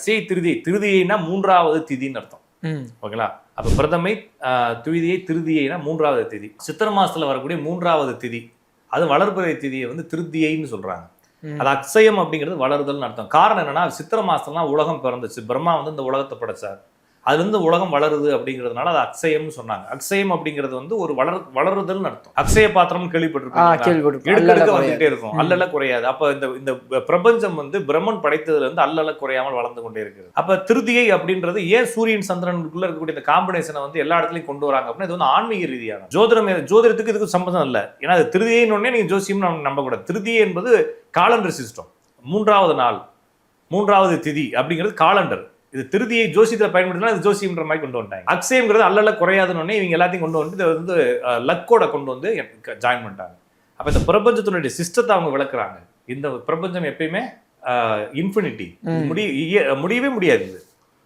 அக்ஷய திருதியைனா மூன்றாவது திதின்னு அர்த்தம். ஓகேங்களா? அப்ப பிரதமை திருதியைனா மூன்றாவது திதி. சித்திரை மாசத்துல வரக்கூடிய மூன்றாவது திதி, அது வளர்பிறை திதியை வந்து திருத்தியைன்னு சொல்றாங்க. அது அக்ஷயம் அப்படிங்கிறது வளருதல்னு அர்த்தம். காரணம் என்னன்னா, சித்திரை மாசத்துலாம் உலகம் பிறந்துச்சு, பிரம்மா வந்து இந்த உலகத்தை படைச்சார், அதுல இருந்து உலகம் வளருது அப்படிங்கிறதுனால அது அக்ஷயம்னு சொன்னாங்க. அக்ஷயம் அப்படிங்கிறது வந்து ஒரு வளருதல்னு அர்த்தம். அக்ஷய பாத்திரம் கேள்விப்பட்டிருக்கீங்க? எடுக்க வந்துகிட்டே இருக்கும், அல்லல குறையாது. அப்ப இந்த பிரபஞ்சம் வந்து பிரம்மன் படைத்ததுல இருந்து அல்லல குறையாமல் வளர்ந்து கொண்டே இருக்குது. அப்ப திருதியை அப்படின்றது ஏன் சூரியன் சந்திரனுக்குள்ள இருக்கக்கூடிய இந்த காம்பினேஷனை வந்து எல்லா இடத்துலயும் கொண்டு வராங்க அப்படின்னா, இது வந்து ஆன்மீக ரீதியான ஜோதிடத்துக்கு இதுக்கு சம்பந்தம் இல்லை. ஏன்னா அது திருதியைன்னு உடனே நீங்க ஜோசியம் நம்ப கூடாது. திருதியை என்பது காலண்டர் சிஸ்டம். மூன்றாவது நாள், மூன்றாவது திதி அப்படிங்கிறது காலண்டர். இது திருதியை ஜோசியத்தில் பயன்படுத்தினா இது ஜோசியம்ன்ற மாதிரி கொண்டு வந்துட்டாங்க. அக்ஷயம்ங்கிறது அல்ல குறையாதுன்னு இவங்க எல்லாத்தையும் கொண்டு வந்து இதை வந்து லக்கோட கொண்டு வந்து ஜாயின் பண்ணிட்டாங்க. அப்போ இந்த பிரபஞ்சத்தினுடைய சிஸ்டத்தை அவங்க விளக்குறாங்க. இந்த பிரபஞ்சம் எப்பயுமே இன்ஃபினிட்டி, முடியவே முடியாது.